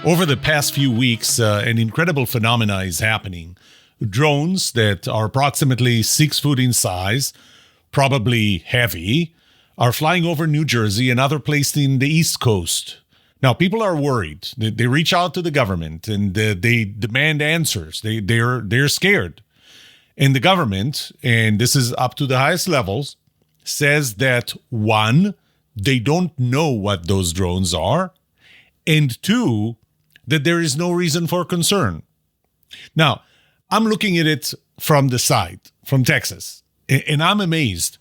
Over the past few weeks, an incredible phenomena is happening. Drones that are approximately 6 foot in size, probably heavy, are flying over New Jersey and other places in the East Coast. Now, people are worried. They reach out to the government and they demand answers. They're scared. And the government, and this is up to the highest levels, says that 1, they don't know what those drones are, and 2, that there is no reason for concern. Now, I'm looking at it from the side, from Texas, and I'm amazed.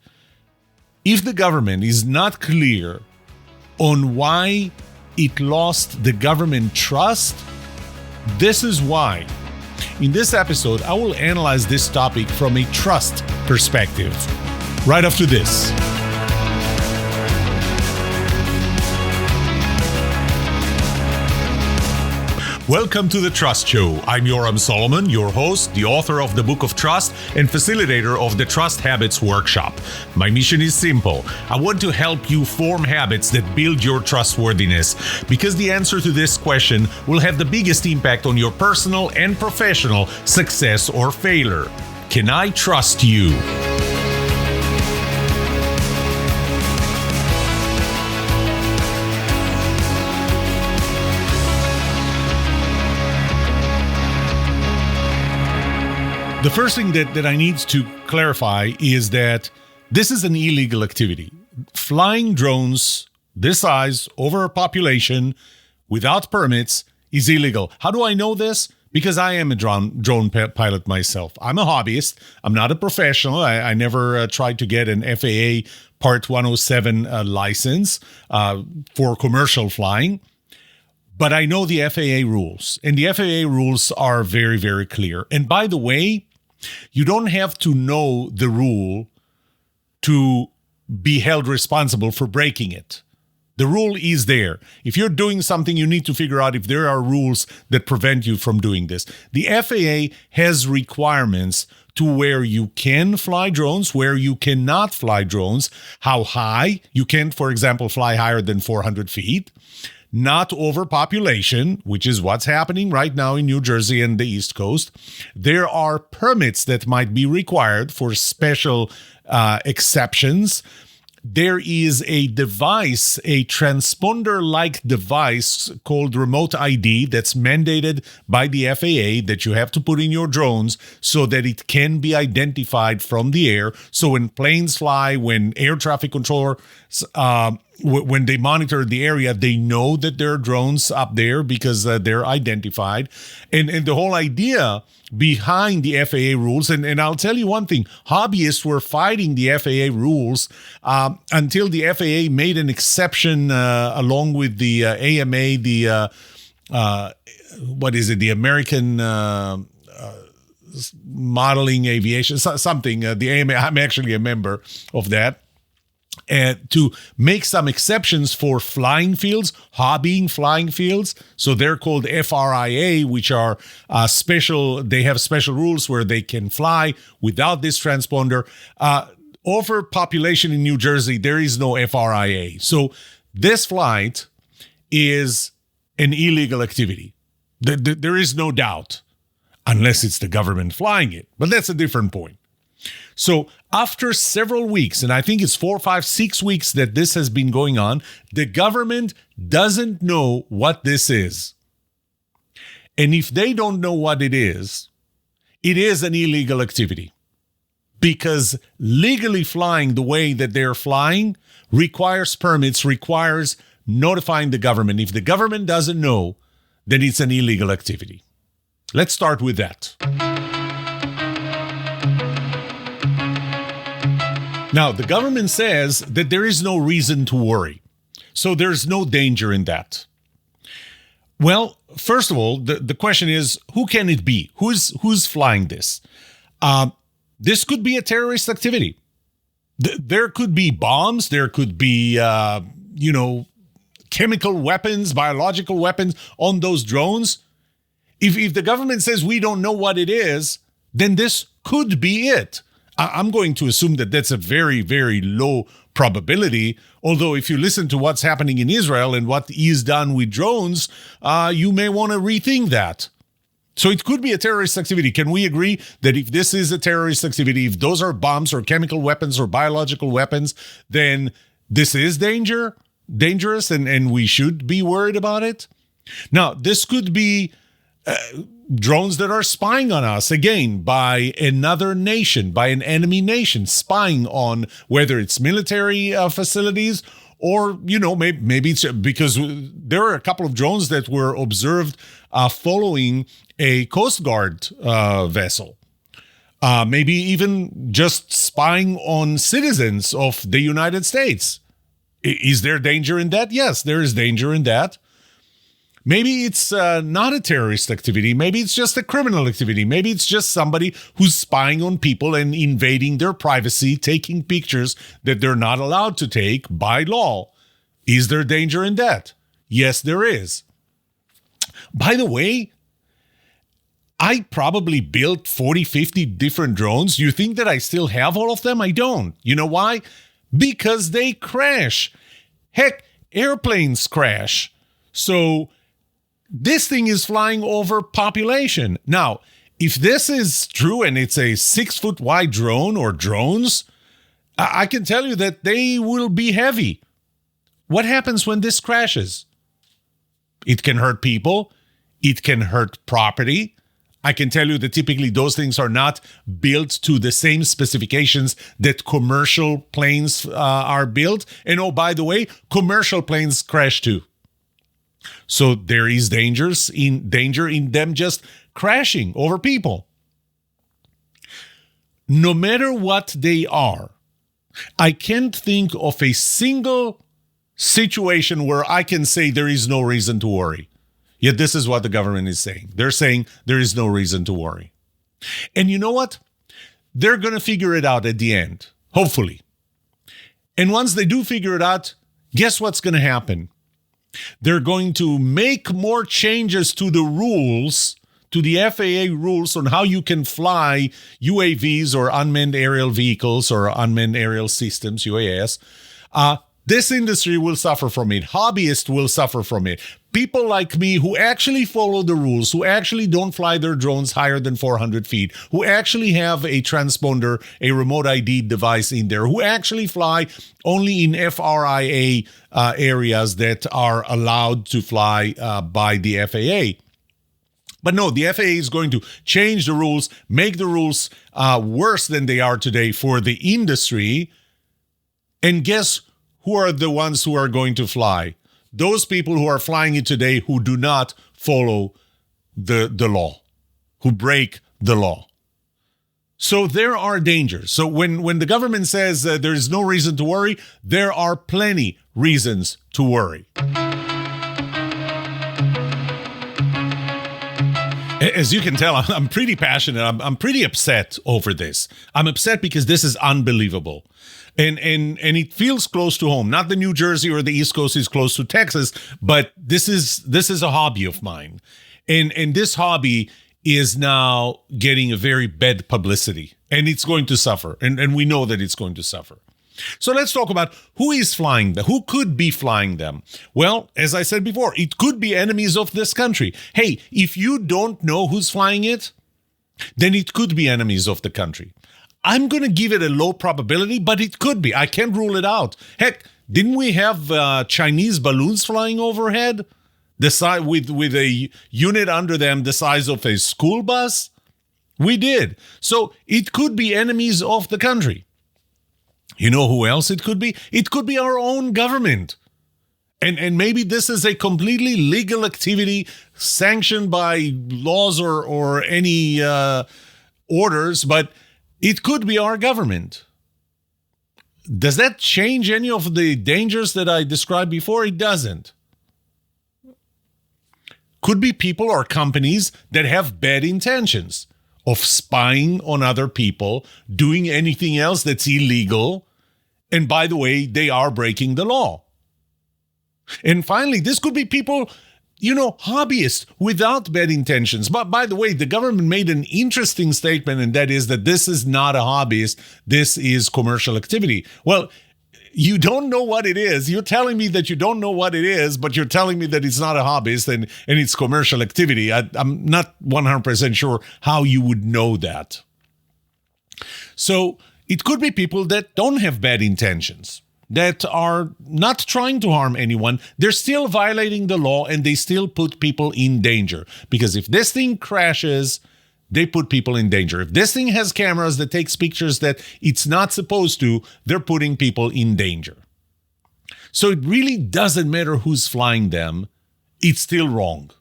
If the government is not clear on why it lost the government trust, this is why. In this episode, I will analyze this topic from a trust perspective. Right after this. Welcome to The Trust Show. I'm Yoram Solomon, your host, the author of the Book of Trust and facilitator of the Trust Habits Workshop. My mission is simple. I want to help you form habits that build your trustworthiness, because the answer to this question will have the biggest impact on your personal and professional success or failure. Can I trust you? The first thing that I need to clarify is that this is an illegal activity. Flying drones this size over a population without permits is illegal. How do I know this? Because I am a drone pilot myself. I'm a hobbyist. I'm not a professional. I never tried to get an FAA Part 107 license for commercial flying. But I know the FAA rules, and the FAA rules are very, very clear. And by the way, you don't have to know the rule to be held responsible for breaking it. The rule is there. If you're doing something, you need to figure out if there are rules that prevent you from doing this. The FAA has requirements to where you can fly drones, where you cannot fly drones, how high. You can't, for example, fly higher than 400 feet. Not overpopulation, which is what's happening right now in New Jersey and the East Coast. There are permits that might be required for special exceptions. There is a device, a transponder-like device called remote ID that's mandated by the FAA that you have to put in your drones so that it can be identified from the air. So when planes fly, when air traffic controller, when they monitor the area, they know that there are drones up there because they're identified. And the whole idea behind the FAA rules, and I'll tell you one thing, hobbyists were fighting the FAA rules until the FAA made an exception along with the AMA, the the American Modeling Aviation, something, the AMA, I'm actually a member of that. And to make some exceptions for flying fields, hobbying flying fields. So they're called FRIA, which are special. They have special rules where they can fly without this transponder. Overpopulation in New Jersey, there is no FRIA. So this flight is an illegal activity. There is no doubt, unless it's the government flying it. But that's a different point. So after several weeks, and I think it's 4, 5, 6 weeks that this has been going on, the government doesn't know what this is. And if they don't know what it is an illegal activity. Because legally flying the way that they're flying requires permits, requires notifying the government. If the government doesn't know, then it's an illegal activity. Let's start with that. Now, the government says that there is no reason to worry. So there's no danger in that. Well, first of all, the question is, who can it be? Who's flying this? This could be a terrorist activity. There could be bombs. There could be, chemical weapons, biological weapons on those drones. If the government says we don't know what it is, then this could be it. I'm going to assume that that's a very, very low probability. Although if you listen to what's happening in Israel and what is done with drones, you may want to rethink that. So it could be a terrorist activity. Can we agree that if this is a terrorist activity, if those are bombs or chemical weapons or biological weapons, then this is dangerous, and we should be worried about it? Now, this could be drones that are spying on us, again, by another nation, by an enemy nation, spying on whether it's military facilities or, maybe it's because there are a couple of drones that were observed following a Coast Guard vessel. Maybe even just spying on citizens of the United States. Is there danger in that? Yes, there is danger in that. Maybe it's not a terrorist activity. Maybe it's just a criminal activity. Maybe it's just somebody who's spying on people and invading their privacy, taking pictures that they're not allowed to take by law. Is there danger in that? Yes, there is. By the way, I probably built 40, 50 different drones. You think that I still have all of them? I don't. You know why? Because they crash. Heck, airplanes crash. So this thing is flying over population. Now, if this is true and it's a 6-foot wide drone or drones, I can tell you that they will be heavy. What happens when this crashes? It can hurt people. It can hurt property. I can tell you that typically those things are not built to the same specifications that commercial planes are built. And oh, by the way, commercial planes crash too. So there is danger in them just crashing over people. No matter what they are, I can't think of a single situation where I can say there is no reason to worry. Yet this is what the government is saying. They're saying there is no reason to worry. And you know what? They're going to figure it out at the end, hopefully. And once they do figure it out, guess what's going to happen? They're going to make more changes to the rules, to the FAA rules on how you can fly UAVs or unmanned aerial vehicles or unmanned aerial systems, UAS. This industry will suffer from it. Hobbyists will suffer from it. People like me who actually follow the rules, who actually don't fly their drones higher than 400 feet, who actually have a transponder, a remote ID device in there, who actually fly only in FRIA areas that are allowed to fly by the FAA. But no, the FAA is going to change the rules, make the rules worse than they are today for the industry. And guess who are the ones who are going to fly? Those people who are flying it today who do not follow the law, who break the law. So there are dangers. So when the government says there is no reason to worry, there are plenty reasons to worry. As you can tell, I'm pretty passionate. I'm pretty upset over this. I'm upset because this is unbelievable. And it feels close to home. Not the New Jersey or the East Coast is close to Texas, but this is a hobby of mine. And this hobby is now getting a very bad publicity, and it's going to suffer. And we know that it's going to suffer. So let's talk about who is flying them, who could be flying them. Well, as I said before, it could be enemies of this country. Hey, if you don't know who's flying it, then it could be enemies of the country. I'm going to give it a low probability, but it could be. I can't rule it out. Heck, didn't we have Chinese balloons flying overhead? The size with a unit under them the size of a school bus? We did. So it could be enemies of the country. You know who else it could be? It could be our own government. And maybe this is a completely legal activity sanctioned by laws or any orders, but it could be our government. Does that change any of the dangers that I described before? It doesn't. Could be people or companies that have bad intentions of spying on other people, doing anything else that's illegal. And by the way, they are breaking the law. And finally, this could be people, hobbyists without bad intentions. But by the way, the government made an interesting statement, and that is that this is not a hobbyist. This is commercial activity. Well, You don't know what it is. You're telling me that you don't know what it is, but you're telling me that it's not a hobbyist and it's commercial activity. I'm not 100% sure how you would know that. So it could be people that don't have bad intentions, that are not trying to harm anyone. They're still violating the law and they still put people in danger. Because if this thing crashes, they put people in danger. If this thing has cameras that takes pictures that it's not supposed to, they're putting people in danger. So it really doesn't matter who's flying them. It's still wrong.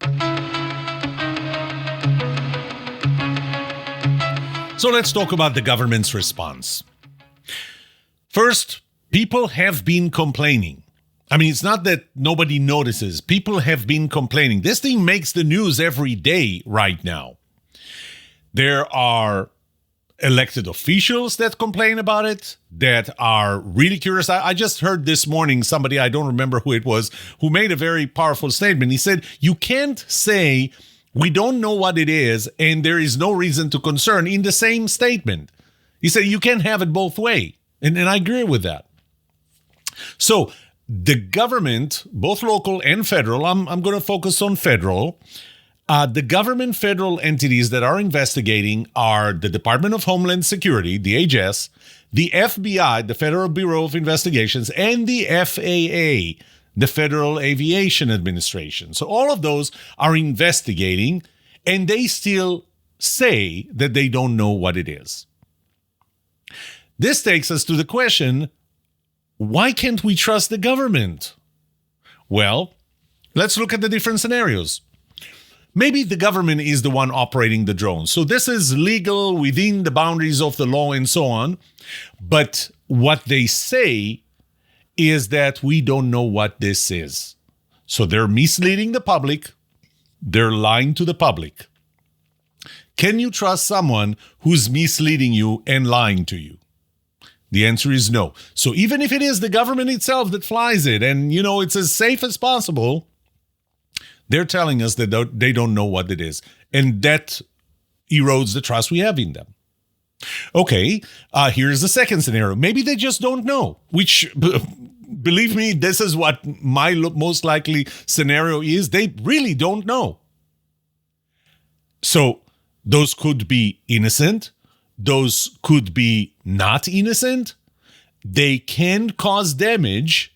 So let's talk about the government's response. First, people have been complaining. I mean, it's not that nobody notices. People have been complaining. This thing makes the news every day right now. There are elected officials that complain about it, that are really curious. I just heard this morning somebody, I don't remember who it was, who made a very powerful statement. He said, you can't say we don't know what it is and there is no reason to concern in the same statement. He said you can't have it both ways. And I agree with that. So the government, both local and federal, I'm going to focus on federal. The government federal entities that are investigating are the Department of Homeland Security, the DHS, the FBI, the Federal Bureau of Investigations, and the FAA, the Federal Aviation Administration. So all of those are investigating, and they still say that they don't know what it is. This takes us to the question, why can't we trust the government? Well, let's look at the different scenarios. Maybe the government is the one operating the drones. So this is legal within the boundaries of the law and so on. But what they say is that we don't know what this is. So they're misleading the public. They're lying to the public. Can you trust someone who's misleading you and lying to you? The answer is no. So even if it is the government itself that flies it and, it's as safe as possible, they're telling us that they don't know what it is. And that erodes the trust we have in them. Okay, here's the second scenario. Maybe they just don't know, which, believe me, this is what my most likely scenario is. They really don't know. So those could be innocent. Those could be not innocent. They can cause damage.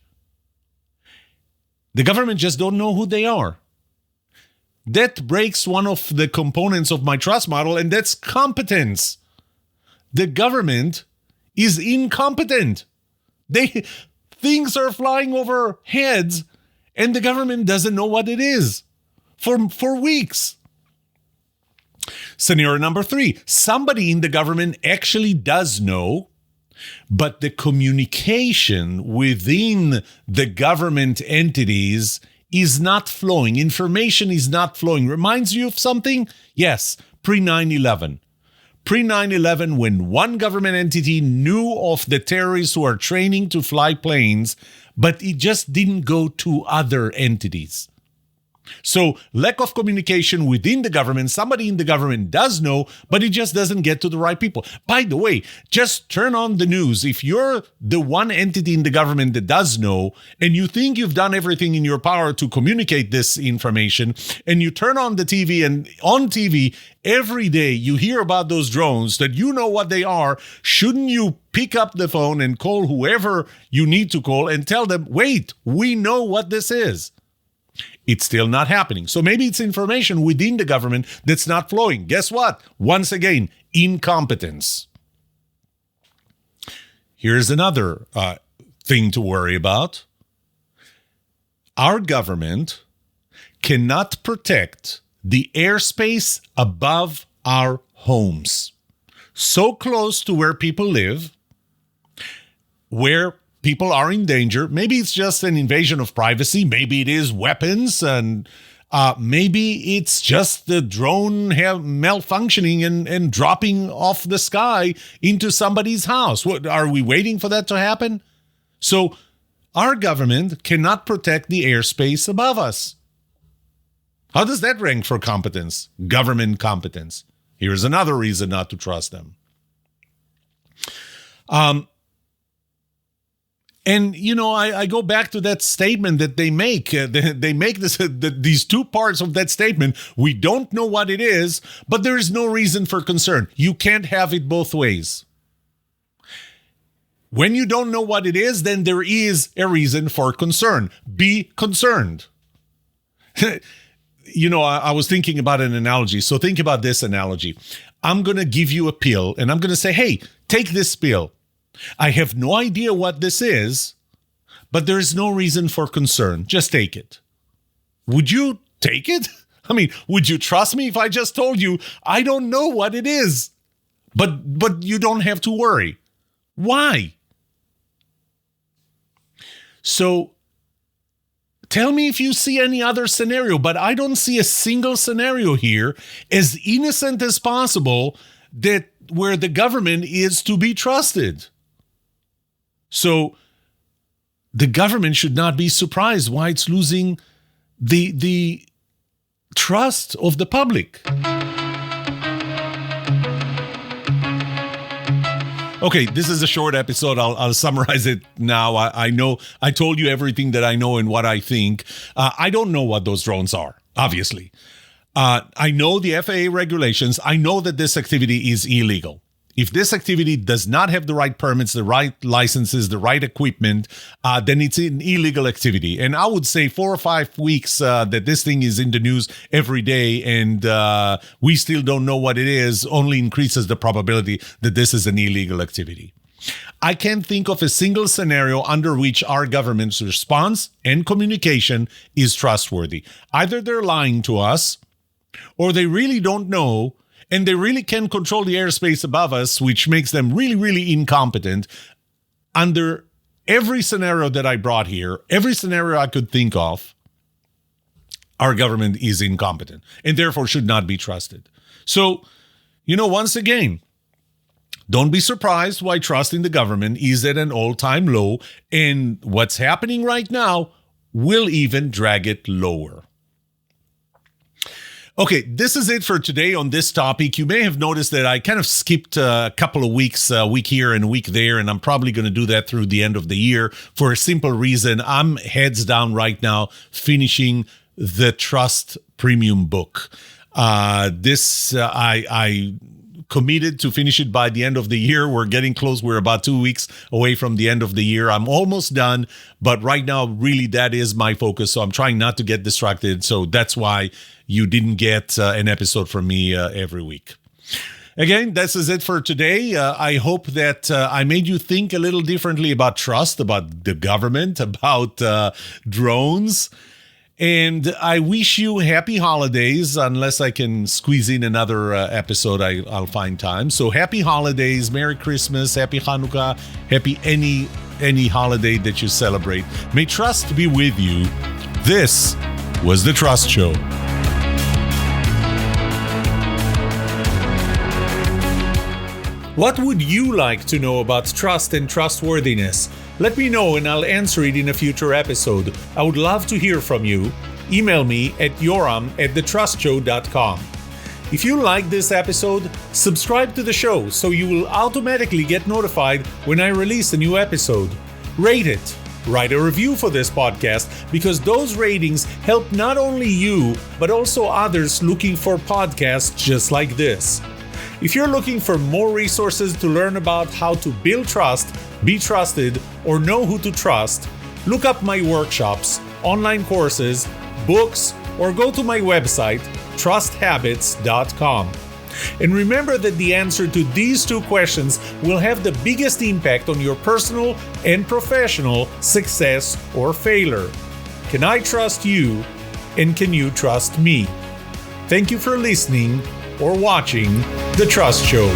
The government just don't know who they are. That breaks one of the components of my trust model, and that's competence. The government is incompetent. Things are flying over heads, and the government doesn't know what it is for weeks. Scenario number 3, somebody in the government actually does know, but the communication within the government entities is not flowing. Information is not flowing. Reminds you of something? Yes, pre-9/11. Pre-9/11, when one government entity knew of the terrorists who are training to fly planes, but it just didn't go to other entities. So lack of communication within the government, somebody in the government does know, but it just doesn't get to the right people. By the way, just turn on the news. If you're the one entity in the government that does know, and you think you've done everything in your power to communicate this information, and you turn on the TV, and on TV, every day you hear about those drones that you know what they are, shouldn't you pick up the phone and call whoever you need to call and tell them, wait, we know what this is? It's still not happening. So maybe it's information within the government that's not flowing. Guess what? Once again, incompetence. Here's another thing to worry about. Our government cannot protect the airspace above our homes. So close to where people live, where people are in danger. Maybe it's just an invasion of privacy. Maybe it is weapons, and maybe it's just the drone malfunctioning and dropping off the sky into somebody's house. What, are we waiting for that to happen? So our government cannot protect the airspace above us. How does that rank for competence? Government competence. Here's another reason not to trust them. And, I go back to that statement that they make. They make these two parts of that statement. We don't know what it is, but there is no reason for concern. You can't have it both ways. When you don't know what it is, then there is a reason for concern. Be concerned. I was thinking about an analogy. So think about this analogy. I'm going to give you a pill and I'm going to say, hey, take this pill. I have no idea what this is, but there is no reason for concern. Just take it. Would you take it? I mean, would you trust me if I just told you, I don't know what it is, but you don't have to worry? Why? So tell me if you see any other scenario, but I don't see a single scenario here as innocent as possible that where the government is to be trusted. So the government should not be surprised why it's losing the trust of the public. Okay, this is a short episode. I'll summarize it now. I know I told you everything that I know and what I think. I don't know what those drones are, obviously. I know the FAA regulations. I know that this activity is illegal. If this activity does not have the right permits, the right licenses, the right equipment, then it's an illegal activity. And I would say 4 or 5 weeks that this thing is in the news every day and we still don't know what it is only increases the probability that this is an illegal activity. I can't think of a single scenario under which our government's response and communication is trustworthy. Either they're lying to us or they really don't know. And they really can control the airspace above us, which makes them really, really incompetent. Under every scenario that I brought here, every scenario I could think of, our government is incompetent and therefore should not be trusted. So, once again, don't be surprised why trust in the government is at an all-time low. And what's happening right now will even drag it lower. Okay, this is it for today on this topic. You may have noticed that I kind of skipped a couple of weeks, a week here and a week there, and I'm probably going to do that through the end of the year for a simple reason. I'm heads down right now finishing the Trust Premium book. I committed to finish it by the end of the year. We're getting close. We're about 2 weeks away from the end of the year. I'm almost done, but right now, really, that is my focus. So I'm trying not to get distracted. So that's why you didn't get an episode from me every week. Again, this is it for today. I hope that I made you think a little differently about trust, about the government, about drones. And I wish you happy holidays, unless I can squeeze in another episode, I'll find time. So happy holidays, Merry Christmas, Happy Hanukkah, happy any holiday that you celebrate. May trust be with you. This was The Trust Show. What would you like to know about trust and trustworthiness? Let me know and I'll answer it in a future episode. I would love to hear from you. Email me at yoram@thetrustshow.com. If you like this episode, subscribe to the show so you will automatically get notified when I release a new episode. Rate it. Write a review for this podcast because those ratings help not only you, but also others looking for podcasts just like this. If you're looking for more resources to learn about how to build trust, be trusted, or know who to trust, look up my workshops, online courses, books, or go to my website, trusthabits.com. And remember that the answer to these 2 questions will have the biggest impact on your personal and professional success or failure. Can I trust you? And can you trust me? Thank you for listening or watching The Trust Show.